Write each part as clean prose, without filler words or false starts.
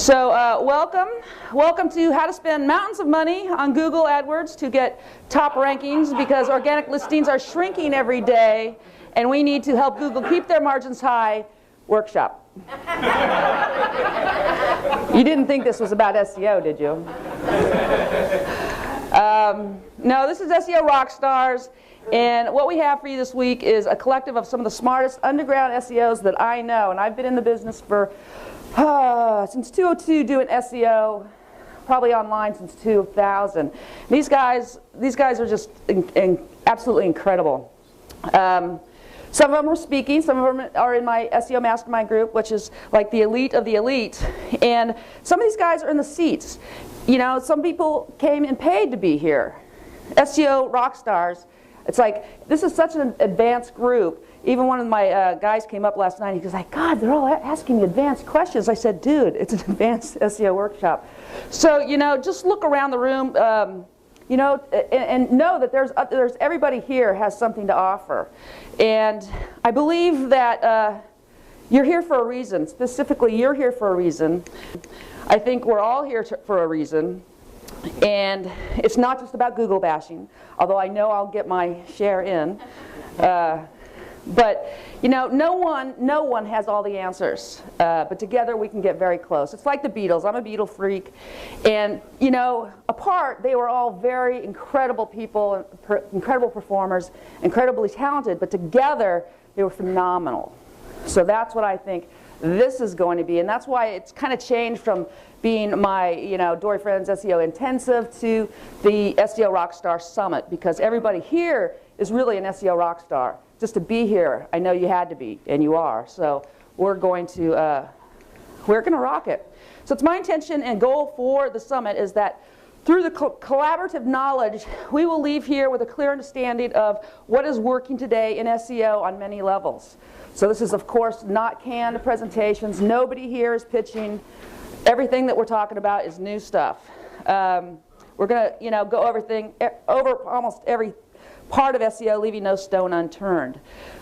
So welcome to how to spend mountains of money on Google AdWords to get top rankings, because organic listings are shrinking every day and we need to help Google keep their margins high workshop. You didn't think this was about SEO, did you? No, this is SEO Rockstars, and what we have for you this week is a collective of some of the smartest underground SEOs that I know, and I've been in the business for since 2002 doing SEO, probably online since 2000. These guys are just absolutely incredible. Some of them are speaking, some of them are in my SEO mastermind group, which is like the elite of the elite. And some of these guys are in the seats. You know, some people came and paid to be here. SEO Rockstars. It's like, this is such an advanced group. Even one of my guys came up last night, he goes like, God, they're all asking me advanced questions. I said, dude, it's an advanced SEO workshop. So, you know, just look around the room, you know, and know that there's everybody here has something to offer. And I believe that you're here for a reason. Specifically, you're here for a reason. I think we're all here for a reason. And it's not just about Google bashing, although I know I'll get my share in. But you know, no one has all the answers. But together we can get very close. It's like the Beatles. I'm a Beatle freak, and you know, apart they were all very incredible people, incredible performers, incredibly talented. But together they were phenomenal. So that's what I think this is going to be, and that's why it's kind of changed from being my, you know, Dory Friends SEO Intensive to the SEO Rockstar Summit, because everybody here is really an SEO rockstar. Just to be here, I know you had to be, and you are. So we're going to rock it. So it's my intention and goal for the summit is that through the collaborative knowledge, we will leave here with a clear understanding of what is working today in SEO on many levels. So this is, of course, not canned presentations. Nobody here is pitching. Everything that we're talking about is new stuff. We're going to, you know, go over almost every part of SEO, leaving no stone unturned.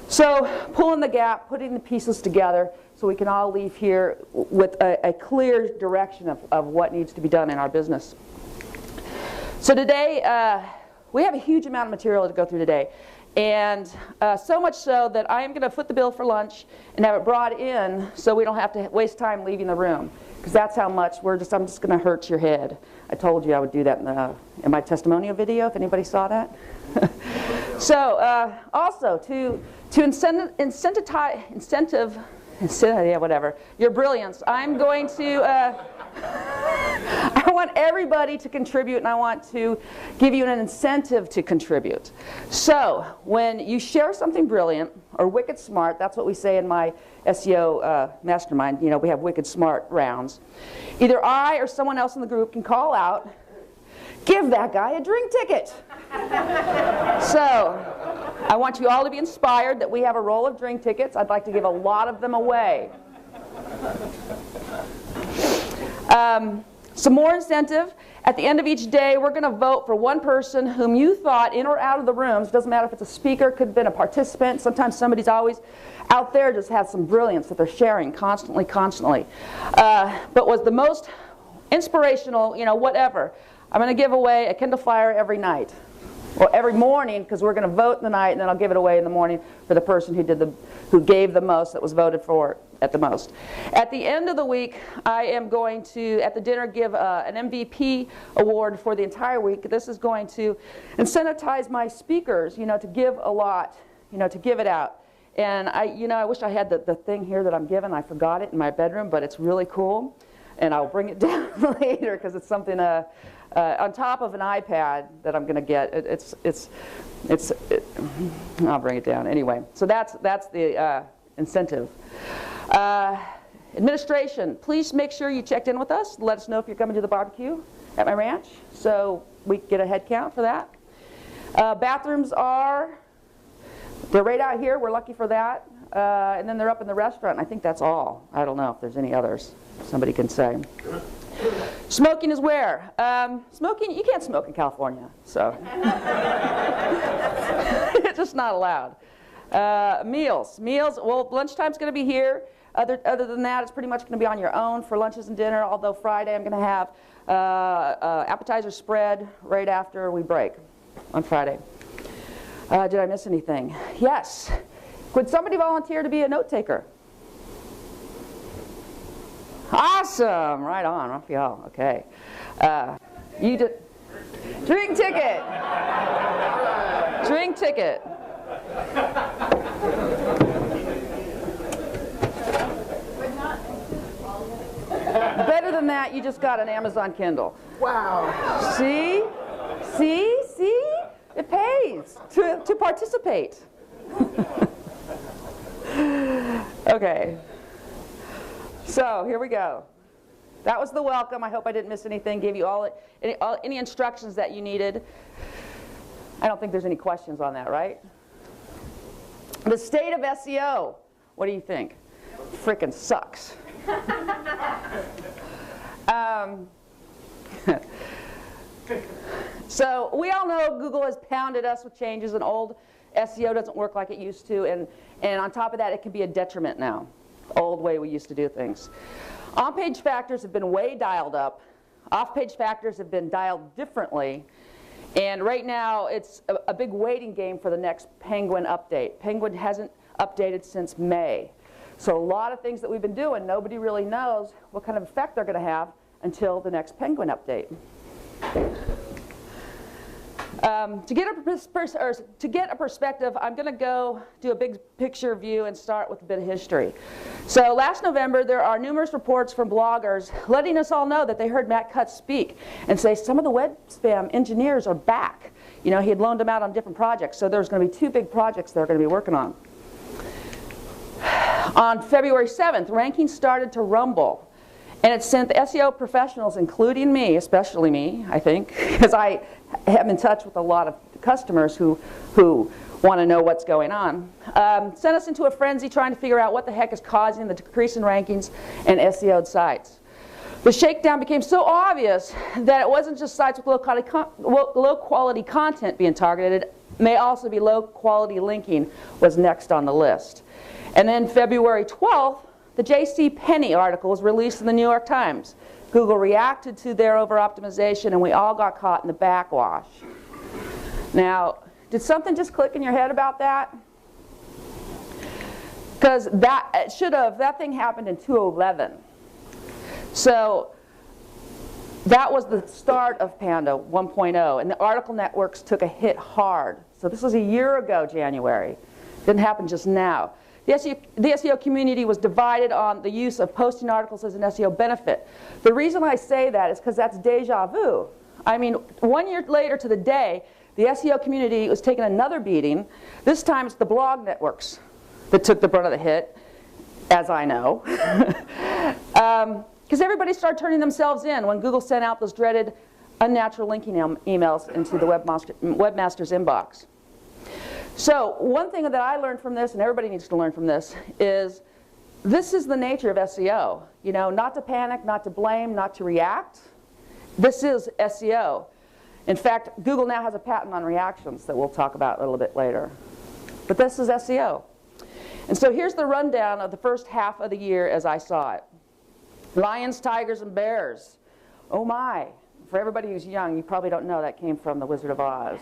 So pulling the gap, putting the pieces together so we can all leave here with a clear direction of what needs to be done in our business. So today, we have a huge amount of material to go through today. And so much so that I am going to foot the bill for lunch and have it brought in so we don't have to waste time leaving the room. Because that's how much I'm just going to hurt your head. I told you I would do that in my testimonial video, if anybody saw that. So also to incentivize your brilliance, I'm going to I want everybody to contribute, and I want to give you an incentive to contribute. So when you share something brilliant or wicked smart, that's what we say in my SEO mastermind. You know, we have wicked smart rounds. Either I or someone else in the group can call out, give that guy a drink ticket. So I want you all to be inspired that we have a roll of drink tickets. I'd like to give a lot of them away. Some more incentive. At the end of each day, we're going to vote for one person whom you thought in or out of the rooms. Doesn't matter if it's a speaker, could have been a participant. Sometimes somebody's always out there, just has some brilliance that they're sharing constantly. But was the most inspirational, you know, whatever. I'm going to give away a Kindle Fire every night. Or every morning, because we're going to vote in the night, and then I'll give it away in the morning for the person who gave the most, that was voted for at the most. At the end of the week, I am going to, at the dinner, give an MVP award for the entire week. This is going to incentivize my speakers, you know, to give a lot, you know, to give it out. And I wish I had the thing here that I'm giving. I forgot it in my bedroom, but it's really cool. And I'll bring it down later because it's something on top of an iPad that I'm going to get. I'll bring it down anyway. So that's the incentive. Administration, please make sure you checked in with us. Let us know if you're coming to the barbecue at my ranch, so we get a head count for that. Bathrooms they're right out here. We're lucky for that. And then they're up in the restaurant. I think that's all. I don't know if there's any others. Somebody can say. Smoking is where? Smoking, you can't smoke in California, so. It's just not allowed. Meals, well, lunchtime's going to be here. Other than that, it's pretty much going to be on your own for lunches and dinner, although Friday I'm going to have appetizer spread right after we break on Friday. Did I miss anything? Yes. Would somebody volunteer to be a note taker? Awesome. Right on. Raphael. Okay. You did. Drink ticket. Drink ticket. Better than that, you just got an Amazon Kindle. Wow. See? See? See? It pays to participate. Okay. So here we go. That was the welcome. I hope I didn't miss anything. Gave you any instructions that you needed. I don't think there's any questions on that, right? The state of SEO. What do you think? Frickin' sucks. So we all know Google has pounded us with changes, and old SEO doesn't work like it used to, and on top of that, it can be a detriment now. Old way we used to do things. On-page factors have been way dialed up. Off-page factors have been dialed differently. And right now, it's a big waiting game for the next Penguin update. Penguin hasn't updated since May. So a lot of things that we've been doing, nobody really knows what kind of effect they're going to have until the next Penguin update. To get a perspective, I'm going to go do a big picture view and start with a bit of history. So last November, there are numerous reports from bloggers letting us all know that they heard Matt Cutts speak and say some of the web spam engineers are back. You know, he had loaned them out on different projects, so there's going to be 2 big projects they're going to be working on. On February 7th, rankings started to rumble. And it sent the SEO professionals, including me, especially me, I think, because I am in touch with a lot of customers who want to know what's going on, sent us into a frenzy trying to figure out what the heck is causing the decrease in rankings and SEO'd sites. The shakedown became so obvious that it wasn't just sites with low quality content being targeted. It may also be low quality linking was next on the list. And then February 12th, the J.C. Penney article was released in the New York Times. Google reacted to their over-optimization, and we all got caught in the backwash. Now, did something just click in your head about that? Because that thing happened in 2011. So that was the start of Panda 1.0, and the article networks took a hit hard. So this was a year ago, January. It didn't happen just now. The SEO community was divided on the use of posting articles as an SEO benefit. The reason I say that is because that's deja vu. I mean, 1 year later to the day, the SEO community was taking another beating. This time it's the blog networks that took the brunt of the hit, as I know. Because everybody started turning themselves in when Google sent out those dreaded unnatural linking emails into the webmaster's inbox. So one thing that I learned from this, and everybody needs to learn from this is the nature of SEO. You know, not to panic, not to blame, not to react. This is SEO. In fact, Google now has a patent on reactions that we'll talk about a little bit later. But this is SEO. And so here's the rundown of the first half of the year as I saw it. Lions, tigers, and bears. Oh my. For everybody who's young, you probably don't know that came from The Wizard of Oz.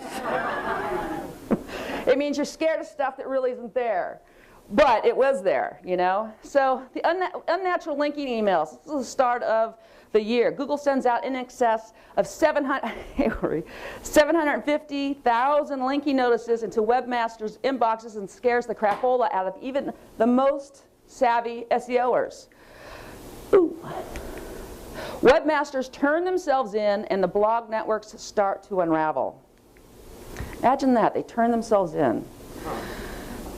It means you're scared of stuff that really isn't there. But it was there, you know. So the unnatural linking emails, this is the start of the year. Google sends out in excess of 750,000 linking notices into webmasters' inboxes and scares the crapola out of even the most savvy SEOers. Ooh. Webmasters turn themselves in and the blog networks start to unravel. Imagine that, they turn themselves in.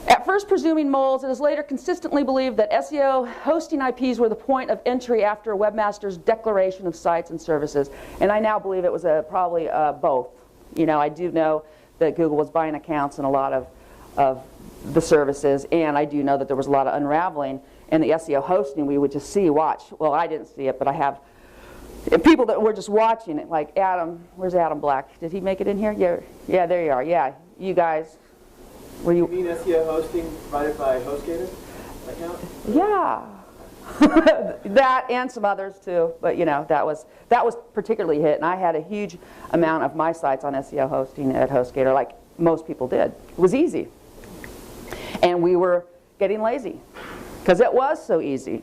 At first presuming moles, it is later consistently believed that SEO hosting IPs were the point of entry after a webmaster's declaration of sites and services. And I now believe it was probably both. You know, I do know that Google was buying accounts in a lot of the services, and I do know that there was a lot of unraveling. And the SEO hosting, we would just watch. Well, I didn't see it, but I have people that were just watching it, like Adam. Where's Adam Black? Did he make it in here? Yeah, there you are. Yeah, you guys. Were you mean SEO hosting provided by HostGator account? Yeah. That and some others too, but you know, that was particularly hit, and I had a huge amount of my sites on SEO hosting at HostGator, like most people did. It was easy, and we were getting lazy because it was so easy.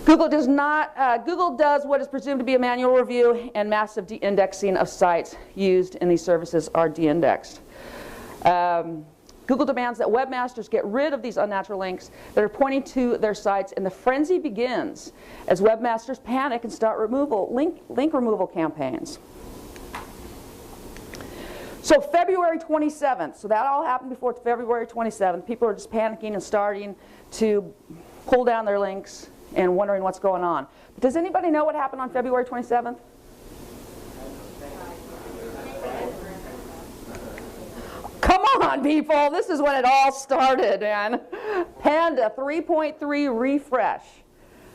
Google does what is presumed to be a manual review, and massive de-indexing of sites used in these services are de-indexed. Google demands that webmasters get rid of these unnatural links that are pointing to their sites, and the frenzy begins as webmasters panic and start link removal campaigns. So February 27th, so that all happened before February 27th. People are just panicking and starting to pull down their links and wondering what's going on. But does anybody know what happened on February 27th? Come on, people, this is when it all started, man. Panda 3.3 refresh.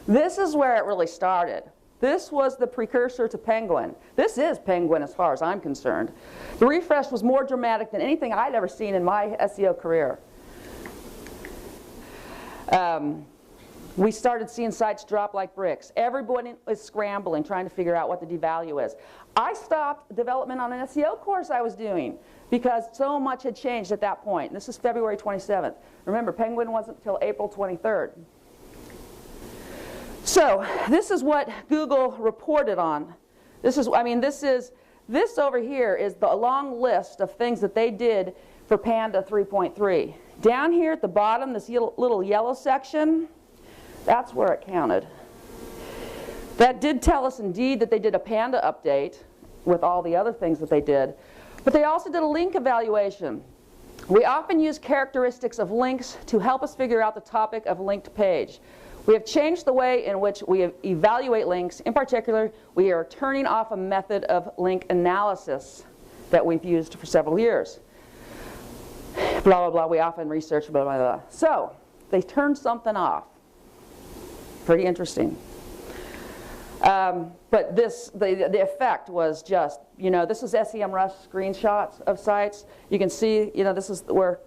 This is where it really started. This was the precursor to Penguin. This is Penguin as far as I'm concerned. The refresh was more dramatic than anything I'd ever seen in my SEO career. We started seeing sites drop like bricks. Everybody is scrambling, trying to figure out what the devalue is. I stopped development on an SEO course I was doing because so much had changed at that point. And this is February 27th. Remember, Penguin wasn't until April 23rd. So this is what Google reported on. This over here is the long list of things that they did for Panda 3.3. Down here at the bottom, this little yellow section, that's where it counted. That did tell us indeed that they did a Panda update with all the other things that they did. But they also did a link evaluation. We often use characteristics of links to help us figure out the topic of linked page. We have changed the way in which we evaluate links. In particular, we are turning off a method of link analysis that we've used for several years. Blah, blah, blah. We often research, blah, blah, blah. So they turned something off. Pretty interesting. But the effect was just, you know, this is SEMrush screenshots of sites. You can see, you know, this is where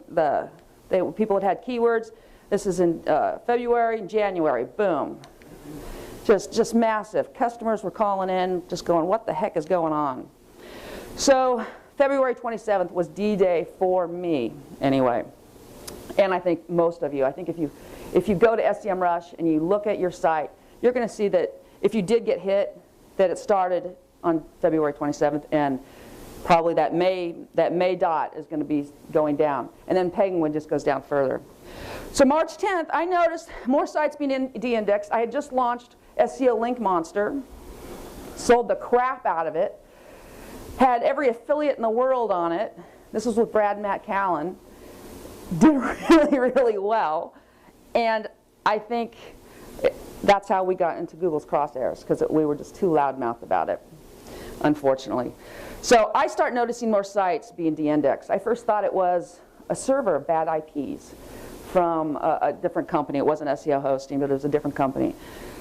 people had keywords. This is in February and January. Boom. Just massive. Customers were calling in, just going, what the heck is going on? So February 27th was D-Day for me, anyway. And I think most of you. I think if you go to SEMrush and you look at your site, you're going to see that if you did get hit, that it started on February 27th, and probably that May dot is going to be going down. And then Penguin just goes down further. So March 10th, I noticed more sites being de-indexed. I had just launched SEO Link Monster, sold the crap out of it, had every affiliate in the world on it. This was with Brad and Matt Callan. Did really, really well. And I think that's how we got into Google's crosshairs, because we were just too loudmouthed about it, unfortunately. So I start noticing more sites being de-indexed. I first thought it was a server of bad IPs from a different company. It wasn't SEO hosting, but it was a different company.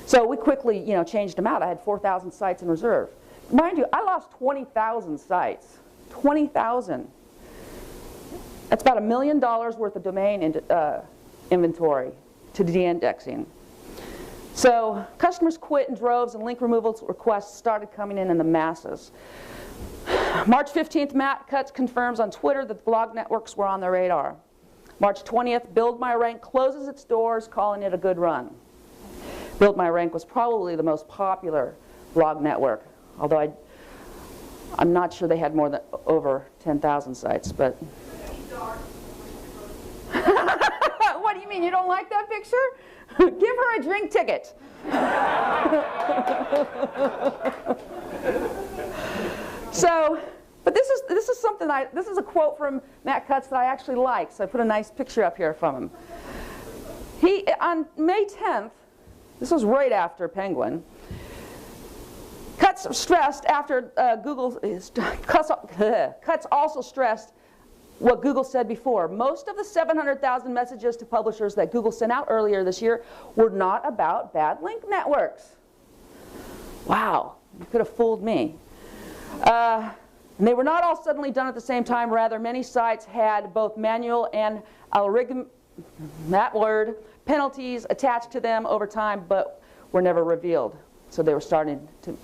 So we quickly, you know, changed them out. I had 4,000 sites in reserve. Mind you, I lost 20,000 sites. 20,000. That's about $1 million worth of domain inventory to de-indexing. So customers quit in droves, and link removal requests started coming in the masses. March 15th, Matt Cutts confirms on Twitter that the blog networks were on their radar. March 20th, Build My Rank closes its doors, calling it a good run. Build My Rank was probably the most popular blog network, although I'm not sure they had more than over 10,000 sites. But what do you mean? You don't like that picture? Give her a drink ticket. So, but this is something this is a quote from Matt Cutts that I actually like. So I put a nice picture up here from him. He, on May 10th, this was right after Penguin, Cutts stressed after Cutts also stressed what Google said before. Most of the 700,000 messages to publishers that Google sent out earlier this year were not about bad link networks. Wow, you could have fooled me. And they were not all suddenly done at the same time. Rather, many sites had both manual and algorithm, that word, penalties attached to them over time, but were never revealed. So they were starting to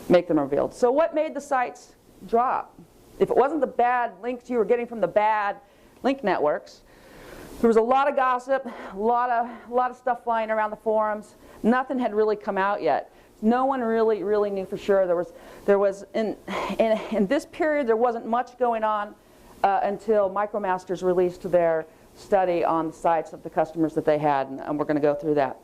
make them revealed. So what made the sites drop? If it wasn't the bad links you were getting from the bad link networks, there was a lot of gossip, a lot of stuff flying around the forums. Nothing had really come out yet. No one really knew for sure. There was in this period there wasn't much going on until MicroMasters released their study on the sites of the customers that they had, and we're going to go through that.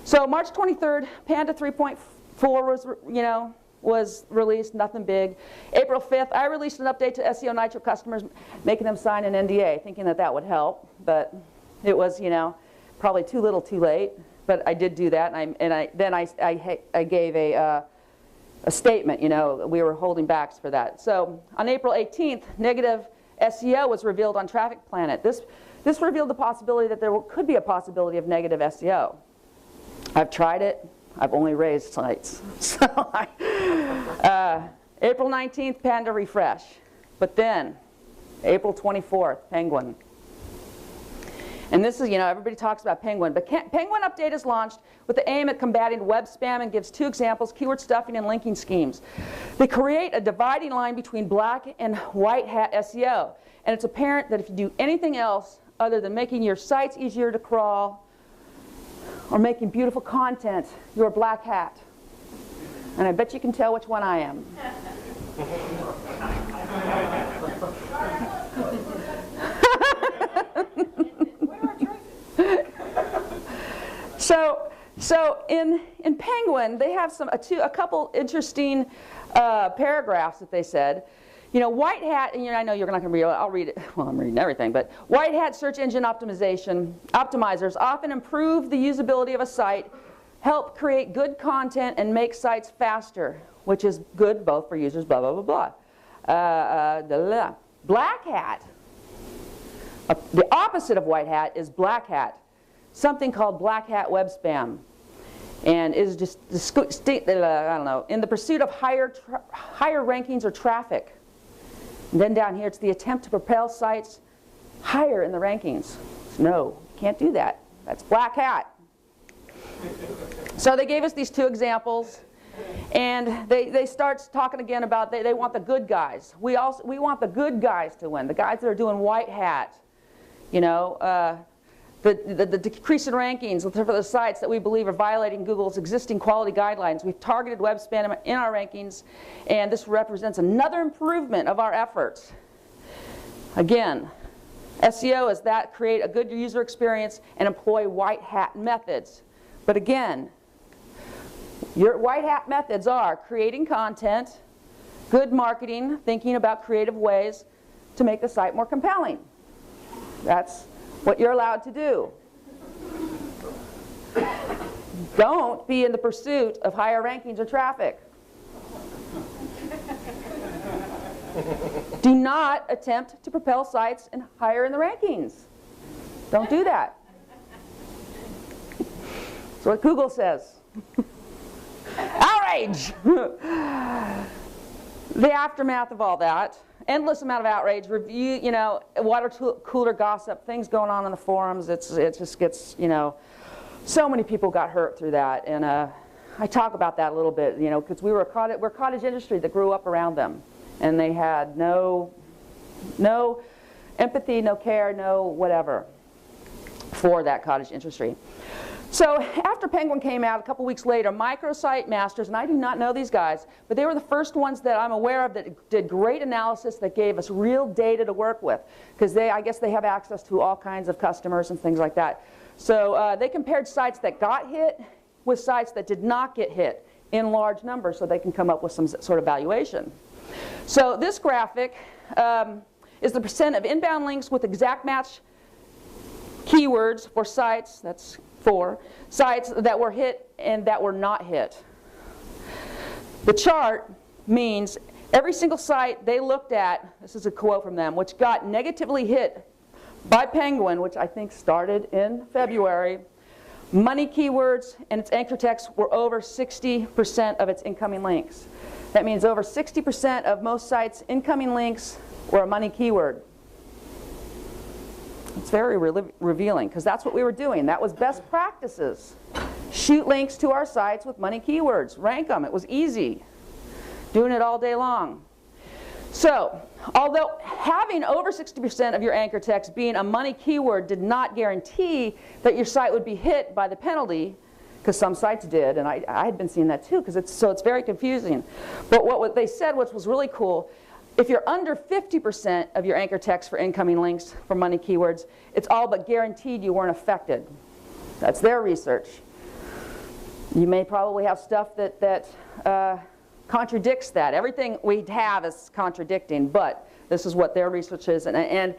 So March 23rd, Panda 3.4 was released, nothing big. April 5th, I released an update to SEO Nitro customers, making them sign an NDA, thinking that that would help, but it was, probably too little, too late. But I did do that, and I gave a statement. We were holding backs for that. So on April 18th, negative SEO was revealed on Traffic Planet. This revealed the possibility that there could be a possibility of negative SEO. I've tried it. I've only raised sites. So April 19th, Panda refresh. But then, April 24th, Penguin. And this is, everybody talks about Penguin. But Penguin update is launched with the aim at combating web spam and gives 2 examples, keyword stuffing and linking schemes. They create a dividing line between black and white hat SEO. And it's apparent that if you do anything else other than making your sites easier to crawl or making beautiful content, you're a black hat. And I bet you can tell which one I am. So in Penguin, they have a couple interesting paragraphs that they said. White hat, and I know you're not going to read it. I'll read it. Well, I'm reading everything. But white hat search engine optimizers often improve the usability of a site, help create good content, and make sites faster, which is good both for users, blah, blah, blah, blah. Black hat, the opposite of white hat is black hat, something called black hat web spam, and is just, I don't know, in the pursuit of higher rankings or traffic. And then down here, it's the attempt to propel sites higher in the rankings. No, can't do that. That's black hat. So they gave us these 2 examples, and they start talking again about they want the good guys. We want the good guys to win, the guys that are doing white hat. The decrease in rankings for the sites that we believe are violating Google's existing quality guidelines. We've targeted web spam in our rankings, and this represents another improvement of our efforts. Again, SEO is that create a good user experience and employ white hat methods. But again, your white hat methods are creating content, good marketing, thinking about creative ways to make the site more compelling. That's what you're allowed to do. Don't be in the pursuit of higher rankings or traffic. Do not attempt to propel sites higher in the rankings. Don't do that. That's what Google says. Outrage! The aftermath of all that. Endless amount of outrage, review, water cooler gossip, things going on in the forums. It just gets, so many people got hurt through that, and I talk about that a little bit, because we're a cottage industry that grew up around them, and they had no empathy, no care, no whatever for that cottage industry. So after Penguin came out, a couple weeks later, Microsite Masters, and I do not know these guys, but they were the first ones that I'm aware of that did great analysis that gave us real data to work with, because I guess they have access to all kinds of customers and things like that. So they compared sites that got hit with sites that did not get hit in large numbers, so they can come up with some sort of valuation. So this graphic is the percent of inbound links with exact match keywords for sites, that's 4, sites that were hit and that were not hit. The chart means every single site they looked at, this is a quote from them, which got negatively hit by Penguin, which I think started in February, money keywords and its anchor text were over 60% of its incoming links. That means over 60% of most sites' incoming links were a money keyword. It's very revealing, because that's what we were doing. That was best practices. Shoot links to our sites with money keywords. Rank them. It was easy. Doing it all day long. So, although having over 60% of your anchor text being a money keyword did not guarantee that your site would be hit by the penalty, because some sites did, and I had been seeing that too, because it's very confusing. But what they said, which was really cool, if you're under 50% of your anchor text for incoming links for money keywords, it's all but guaranteed you weren't affected. That's their research. You may probably have stuff that contradicts that. Everything we have is contradicting, but this is what their research is. And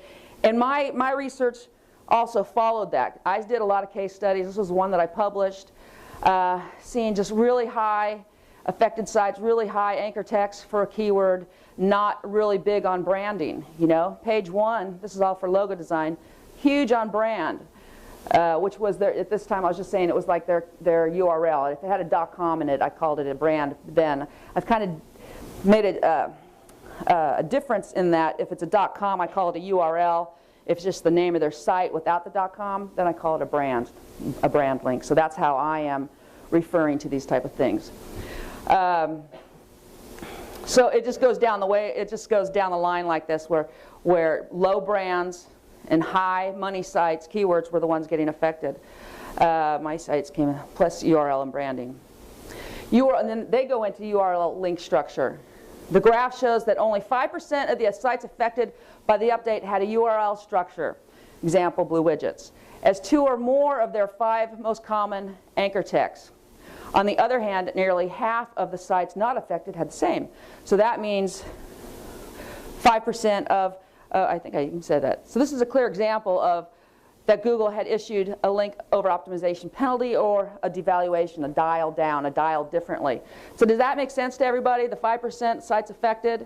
my research also followed that. I did a lot of case studies. This was one that I published, seeing just really high affected sites, really high anchor text for a keyword, not really big on branding. You know, page 1, this is all for logo design, huge on brand. Which was at this time, I was just saying it was like their URL. If it had a .com in it, I called it a brand then. I've kind of made it a difference in that if it's a .com, I call it a URL. If it's just the name of their site without the .com, then I call it a brand link. So that's how I am referring to these type of things. So it just goes down the line like this, where low brands and high money sites, keywords, were the ones getting affected. My sites came plus URL and branding. And then they go into URL link structure. The graph shows that only 5% of the sites affected by the update had a URL structure. Example, blue widgets. As 2 or more of their 5 most common anchor texts. On the other hand, nearly half of the sites not affected had the same. So that means 5% of I think I even said that. So this is a clear example of that Google had issued a link over optimization penalty or a devaluation, a dial down, a dial differently. So does that make sense to everybody? The 5% sites affected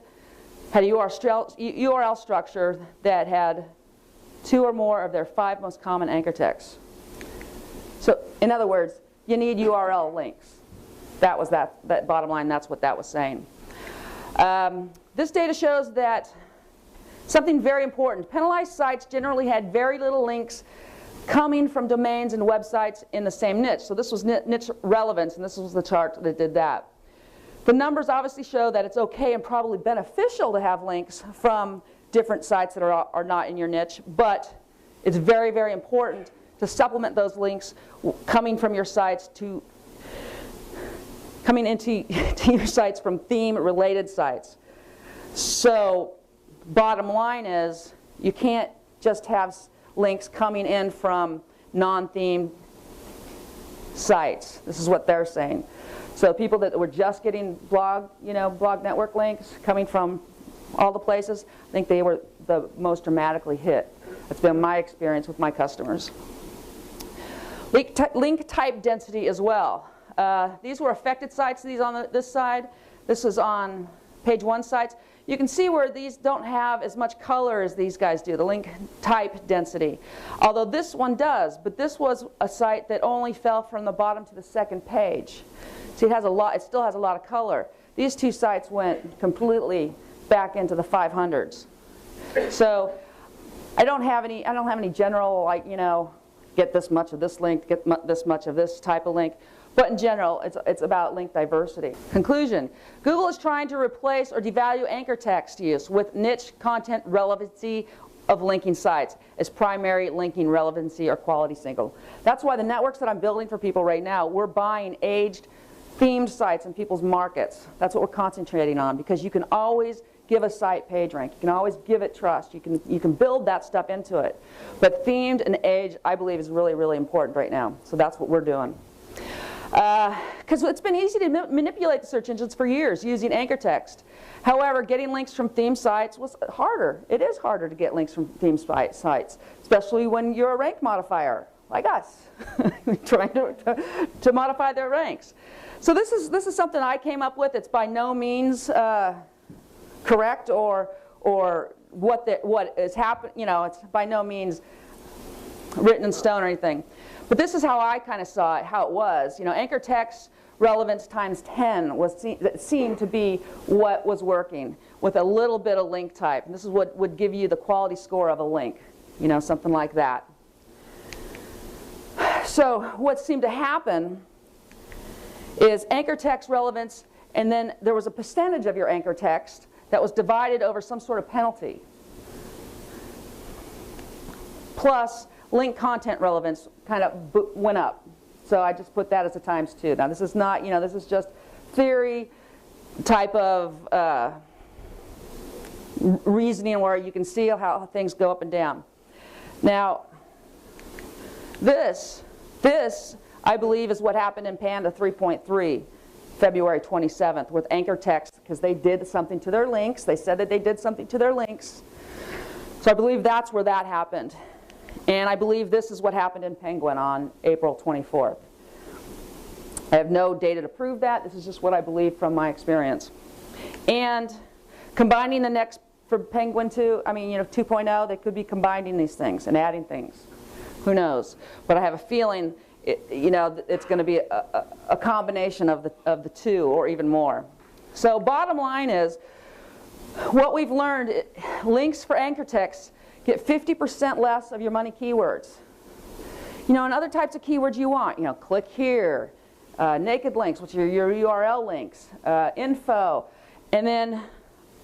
had a URL structure that had 2 or more of their 5 most common anchor texts. So in other words, you need URL links. That was that bottom line, that's what that was saying. This data shows that something very important. Penalized sites generally had very little links coming from domains and websites in the same niche. So this was niche relevance, and this was the chart that did that. The numbers obviously show that it's okay and probably beneficial to have links from different sites that are not in your niche, but it's very, very important to supplement those links coming from your sites coming into your sites from theme-related sites. So bottom line is, you can't just have links coming in from non-themed sites. This is what they're saying. So people that were just getting blog network links coming from all the places, I think they were the most dramatically hit. That's been my experience with my customers. Link type density as well. These were affected sites. These on this side. This is on page 1 sites. You can see where these don't have as much color as these guys do, the link type density. Although this one does, but this was a site that only fell from the bottom to the 2nd page. See, it still has a lot of color. These 2 sites went completely back into the 500s. So I don't have any general, like, get this much of this link, get this much of this type of link. But in general, it's about link diversity. Conclusion. Google is trying to replace or devalue anchor text use with niche content relevancy of linking sites as primary linking relevancy or quality signal. That's why the networks that I'm building for people right now, we're buying aged, themed sites in people's markets. That's what we're concentrating on, because you can always give a site page rank. You can always give it trust. You can build that stuff into it. But themed and aged, I believe, is really, really important right now. So that's what we're doing. Because it's been easy to manipulate the search engines for years using anchor text. However, getting links from theme sites was harder. It is harder to get links from theme sites, especially when you're a rank modifier, like us, trying to modify their ranks. So this is something I came up with. It's by no means correct or what is happening. It's by no means written in stone or anything. But this is how I kind of saw it, how it was. Anchor text relevance times 10 seemed to be what was working with a little bit of link type. And this is what would give you the quality score of a link. you know, something like that. So what seemed to happen is anchor text relevance, and then there was a percentage of your anchor text that was divided over some sort of penalty, plus link content relevance kind of went up. So I just put that as a times 2. Now this is not, you know, this is just theory type of reasoning where you can see how things go up and down. Now this I believe is what happened in Panda 3.3, February 27th, with anchor text, because they did something to their links. They said that they did something to their links. So I believe that's where that happened. And I believe this is what happened in Penguin on April 24th. I have no data to prove that. This is just what I believe from my experience. And combining the next for Penguin 2, I mean, you know, 2.0, they could be combining these things and adding things. Who knows? But I have a feeling, you know, it's going to be a combination of the two or even more. So bottom line is, what we've learned, links for anchor text get 50% less of your money keywords. You know, and other types of keywords you want, you know, click here, naked links, which are your URL links, info. And then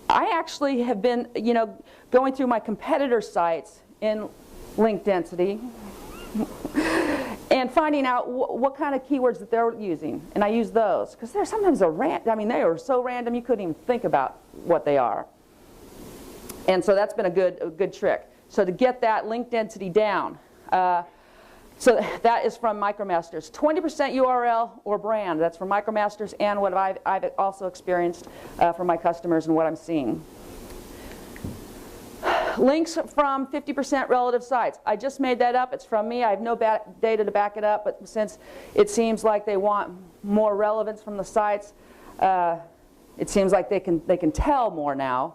I actually have been, you know, going through my competitor sites in link density and finding out what kind of keywords that they're using, and I use those because they're sometimes I mean, they are so random you couldn't even think about what they are. And so that's been a good trick. So to get that link density down, so that is from MicroMasters. 20% URL or brand. That's from MicroMasters and what I've also experienced from my customers and what I'm seeing. Links from 50% relative sites. I just made that up. It's from me. I have no data to back it up, but since it seems like they want more relevance from the sites, it seems like they can tell more now.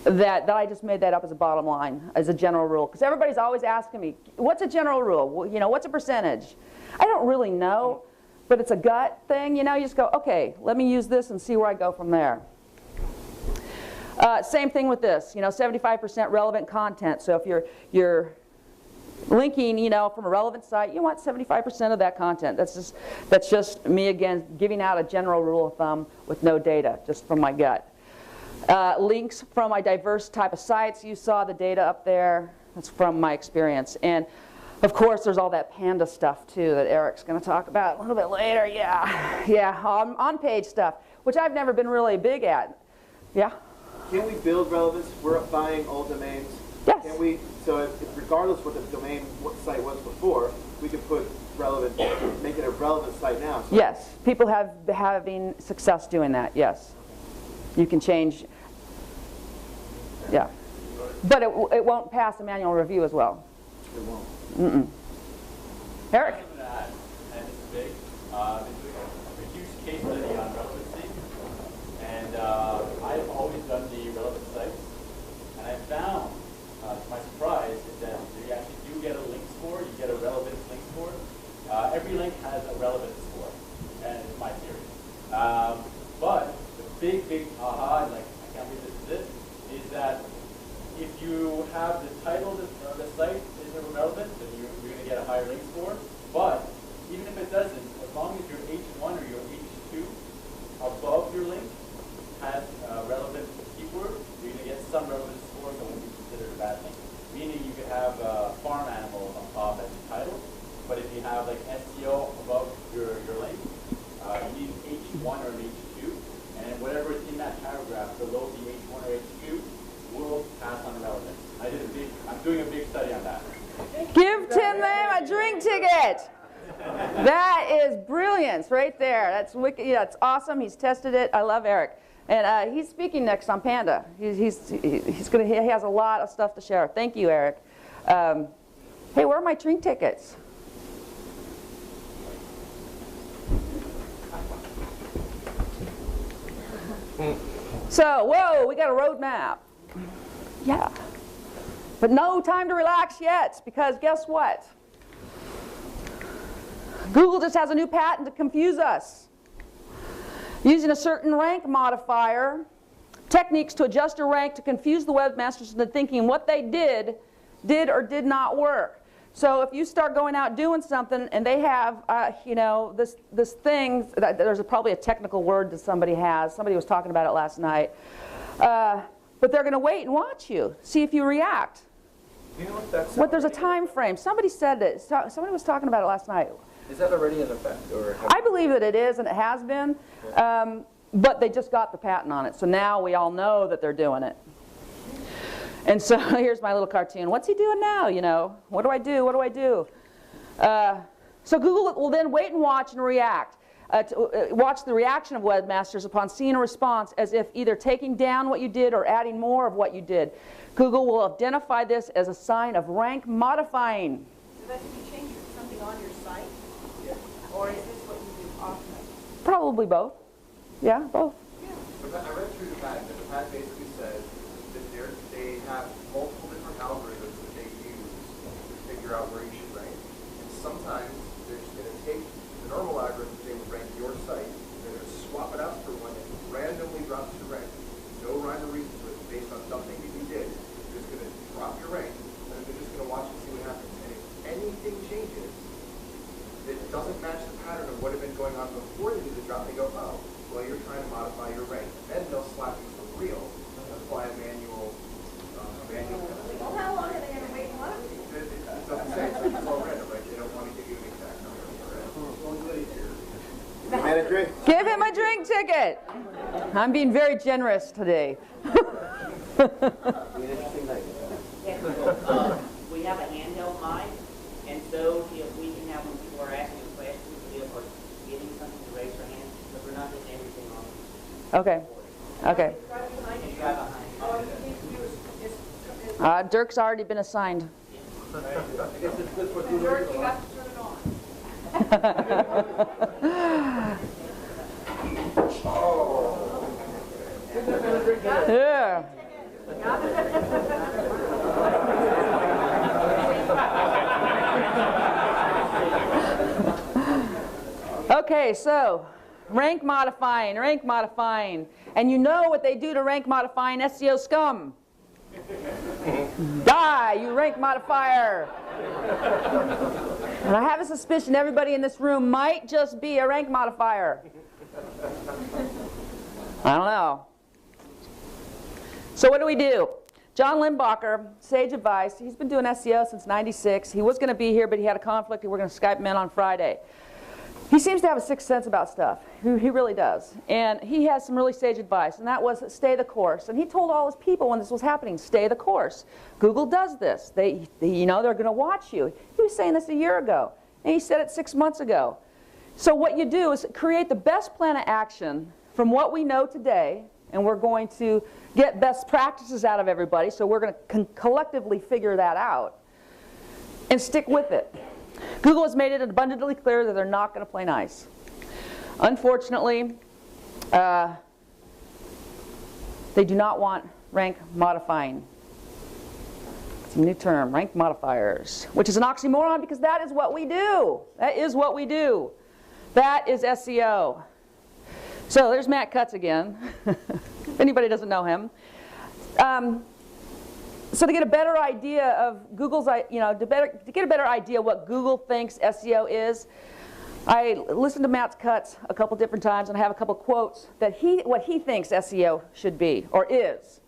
That I just made that up as a bottom line, as a general rule. Because everybody's always asking me, what's a general rule? Well, you know, what's a percentage? I don't really know, but it's a gut thing. You know, you just go, okay, let me use this and see where I go from there. Same thing with this, you know, 75% relevant content. So if you're linking, you know, from a relevant site, you want 75% of that content. That's just me, again, giving out a general rule of thumb with no data, just from my gut. Links from my diverse type of sites. You saw the data up there. That's from my experience. And of course, there's all that Panda stuff too that Eric's going to talk about a little bit later. Yeah, on-page stuff, which I've never been really big at. Yeah. Can we build relevance? We're buying all domains. Yes. Can we? So if regardless what the domain, what site was before, we can put relevant, make it a relevant site now. So yes, people have having success doing that. Yes. You can change, yeah. But it won't pass a manual review as well. It won't. Eric? And this is big. Been doing a huge case study on relevancy. And I've always done the relevant sites. And I found, to my surprise, is that you actually do get a link score. You get a relevance link score. Every link has a relevance score. And it's my theory. But the big aha, like I can't believe this is it, is that if you have the title of the site isn't relevant, then you're going to get a higher link score. But even if it doesn't, as long as your H1 or your H2 above your link has relevant keyword, you're going to get some relevant score that won't be considered a bad link. Meaning you could have farm animals on top as your title, but if you have like SEO above your link, you need H1 or an H2. And whatever is in that paragraph below the H1 or H2 will pass on relevance. I'm doing a big study on that. Give Tim Lam a drink ticket. That is brilliance right there. That's wicked. Yeah, it's awesome. He's tested it. I love Eric, and he's speaking next on Panda. He has a lot of stuff to share. Thank you, Eric. Hey, where are my drink tickets? So, whoa, we got a roadmap. Yeah. But no time to relax yet, because guess what? Google just has a new patent to confuse us. Using a certain rank modifier, techniques to adjust a rank to confuse the webmasters into thinking what they did did or did not work. So if you start going out doing something and they have, you know, this thing, there's probably a technical word that somebody has. Somebody was talking about it last night. But they're going to wait and watch you, see if you react. You know what But there's a time frame. Somebody said that. Somebody was talking about it last night. Is that already in effect? Or I believe that it is, and it has been. But they just got the patent on it. So now we all know that they're doing it. And so here's my little cartoon. What's he doing now? You know, what do I do? What do I do? So Google will then wait and watch and react. Watch the reaction of webmasters upon seeing a response as if either taking down what you did or adding more of what you did. Google will identify this as a sign of rank modifying. So that if you change something on your site? Yeah. Or is this what you do off-site? Probably both. Yeah, both. Yeah. I read through the patent, and the patent basically says that they have multiple different algorithms that they use to figure out where you should rank. And sometimes they're just going to take the normal algorithm they would rank your site, they're going to swap it out for one that randomly drops your rank. No rhyme or reason to it, based on something that you did. They're just going to drop your rank, and they're just going to watch and see what happens. And if anything changes that doesn't match the pattern of what had been going on before they did the drop, they go, oh, well, you're trying to modify your rank. Then they'll slap you for real and apply a manual penalty. Well, how long are they going to wait and watch? It doesn't say, it's all random, right? They don't want to give you an exact number. Man, a drink. Give him a drink ticket. I'm being very generous today. We have a handheld mic, and so if we can have when people are asking questions, if or getting something to raise their hand, but we're not getting everything on. Okay. Okay. And you have a hand. Dirk's already been assigned. I guess it's good for George, you got to turn it on. Yeah. Okay, so rank modifying. And you know what they do to rank modifying SEO scum. Die, you rank modifier. And I have a suspicion everybody in this room might just be a rank modifier. I don't know. So what do we do? John Limbacher, Sage Advice, he's been doing SEO since '96. He was going to be here, but he had a conflict, and we're going to Skype him in on Friday. He seems to have a sixth sense about stuff. He really does. And he has some really sage advice, and that was stay the course. And he told all his people when this was happening, stay the course. Google does this. You know, they're going to watch you. He was saying this a year ago, and he said it 6 months ago. So what you do is create the best plan of action from what we know today, and we're going to get best practices out of everybody, so we're going to collectively figure that out, and stick with it. Google has made it abundantly clear that they're not going to play nice. Unfortunately, they do not want rank modifying. It's a new term, rank modifiers, which is an oxymoron because that is what we do. That is what we do. That is SEO. So there's Matt Cutts again, if anybody doesn't know him. So to get a better idea of Google's, to get a better idea what Google thinks SEO is, I listened to Matt Cutts a couple different times, and I have a couple quotes that what he thinks SEO should be or is.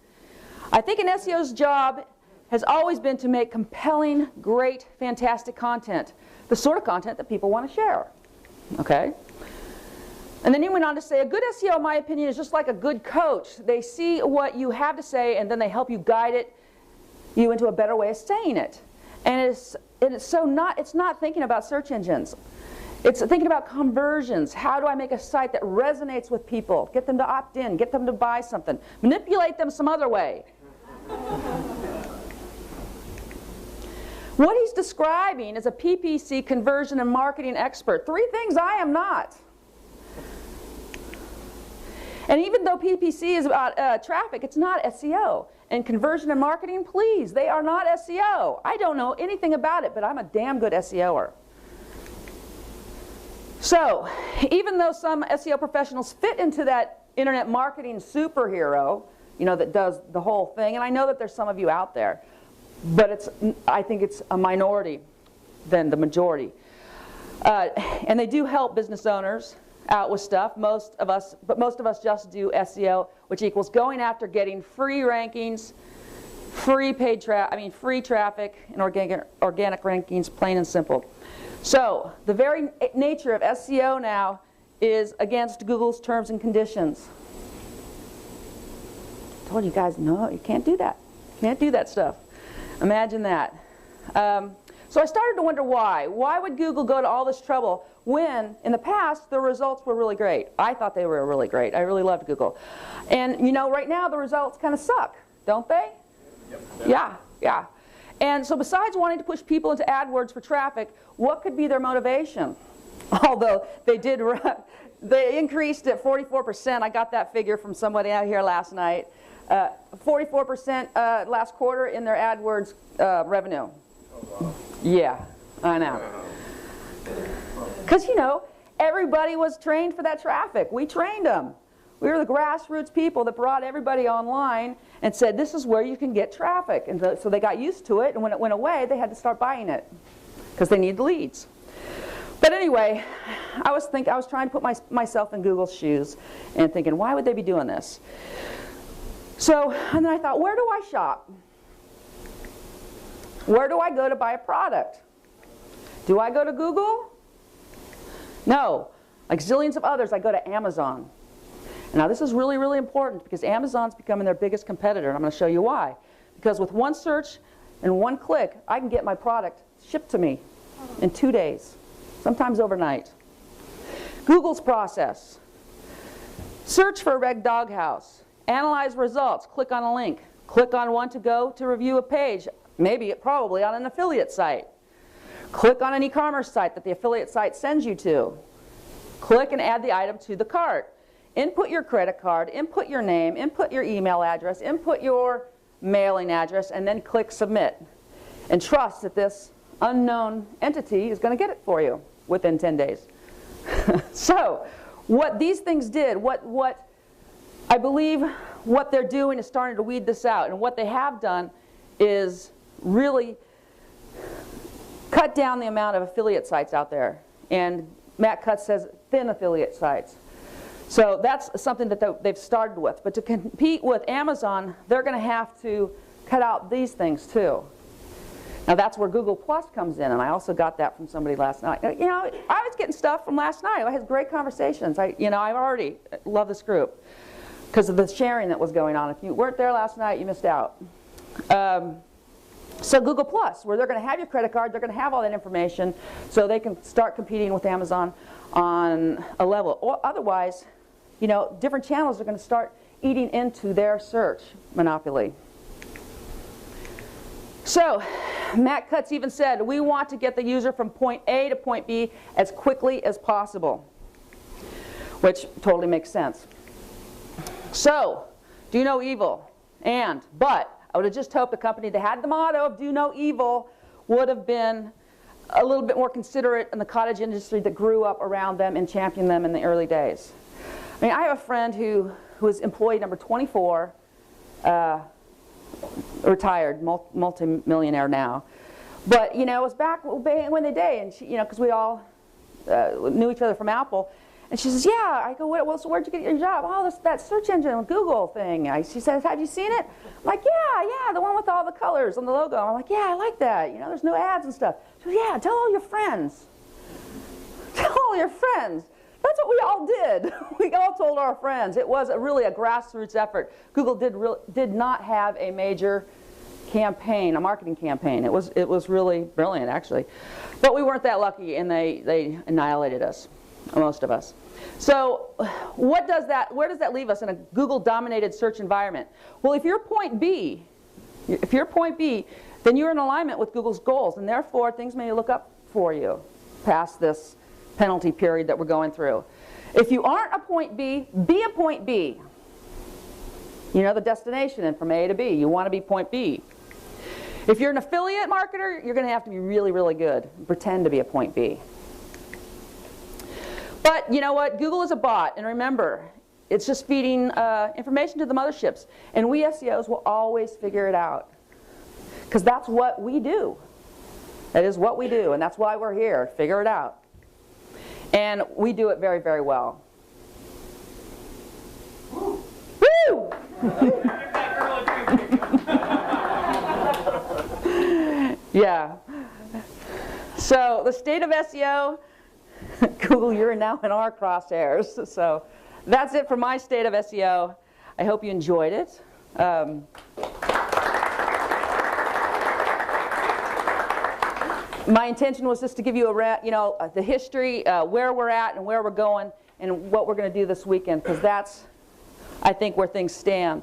I think an SEO's job has always been to make compelling, great, fantastic content, the sort of content that people want to share. Okay? And then he went on to say, a good SEO, in my opinion, is just like a good coach. They see what you have to say, and then they help you guide you into a better way of saying it. And it's not thinking about search engines. It's thinking about conversions. How do I make a site that resonates with people? Get them to opt in, get them to buy something. Manipulate them some other way. What he's describing is a PPC, conversion and marketing expert. 3 things I am not. And even though PPC is about traffic, it's not SEO. And conversion and marketing, please, they are not SEO. I don't know anything about it, but I'm a damn good SEOer. So, even though some SEO professionals fit into that internet marketing superhero, that does the whole thing, and I know that there's some of you out there, but I think it's a minority than the majority. And they do help business owners out with stuff. Most of us just do SEO, which equals going after getting free rankings, free traffic, and organic rankings, plain and simple. So the very nature of SEO now is against Google's terms and conditions. I told you guys, no, you can't do that. You can't do that stuff. Imagine that. So I started to wonder why. Why would Google go to all this trouble when, in the past, the results were really great? I thought they were really great. I really loved Google. And, you know, right now the results kind of suck, don't they? Yep. Yeah. And so besides wanting to push people into AdWords for traffic, what could be their motivation? Although they increased at 44%. I got that figure from somebody out here last night. 44% last quarter in their AdWords revenue. Yeah, I know. Because, you know, everybody was trained for that traffic. We trained them. We were the grassroots people that brought everybody online and said, this is where you can get traffic. And so they got used to it, and when it went away, they had to start buying it because they needed leads. But anyway, I was trying to put myself in Google's shoes and thinking, why would they be doing this? So, and then I thought, where do I shop? Where do I go to buy a product? Do I go to Google? No. Like zillions of others, I go to Amazon. Now this is really, really important because Amazon's becoming their biggest competitor, and I'm going to show you why. Because with one search and one click, I can get my product shipped to me in 2 days, sometimes overnight. Google's process. Search for a red doghouse. Analyze results. Click on a link. Click on one to go to review a page, probably on an affiliate site. Click on an e-commerce site that the affiliate site sends you to. Click and add the item to the cart. Input your credit card, input your name, input your email address, input your mailing address, and then click submit. And trust that this unknown entity is going to get it for you within 10 days. So what these things did, what I believe what they're doing is starting to weed this out. And what they have done is really cut down the amount of affiliate sites out there. And Matt Cutts says thin affiliate sites. So that's something that they've started with. But to compete with Amazon, they're going to have to cut out these things too. Now that's where Google Plus comes in, and I also got that from somebody last night. You know, I was getting stuff from last night. I had great conversations. I already love this group because of the sharing that was going on. If you weren't there last night, you missed out. So Google Plus, where they're going to have your credit card, they're going to have all that information, so they can start competing with Amazon on a level. Or otherwise, you know, different channels are going to start eating into their search monopoly. So Matt Cutts even said, we want to get the user from point A to point B as quickly as possible, which totally makes sense. So, do no evil, but I would have just hoped the company that had the motto of do no evil would have been a little bit more considerate in the cottage industry that grew up around them and championed them in the early days. I mean, I have a friend who was employee number 24, retired, multi-millionaire now. But, you know, it was back when they did, and she, you know, because we all knew each other from Apple. And she says, yeah. I go, well, so where'd you get your job? Oh, that search engine, Google thing. She says, have you seen it? I'm like, yeah, the one with all the colors on the logo. I'm like, yeah, I like that. You know, there's no ads and stuff. She goes, yeah, tell all your friends. Tell all your friends. That's what we all did. We all told our friends. It was really a grassroots effort. Google did not have a major campaign, a marketing campaign. It was really brilliant, actually. But we weren't that lucky, and they annihilated us, most of us. So where does that leave us in a Google-dominated search environment? Well, if you're point B, then you're in alignment with Google's goals, and therefore things may look up for you past this penalty period that we're going through. If you aren't a point B, be a point B. You know the destination, and from A to B, you want to be point B. If you're an affiliate marketer, you're going to have to be really, really good. Pretend to be a point B. But you know what? Google is a bot, and remember, it's just feeding information to the motherships. And we SEOs will always figure it out. Because that's what we do. That is what we do, and that's why we're here, figure it out. And we do it very, very well. Woo! Yeah. So the state of SEO, Google, you're now in our crosshairs. So that's it for my state of SEO. I hope you enjoyed it. My intention was just to give you the history, where we're at and where we're going and what we're going to do this weekend, because that's, I think, where things stand.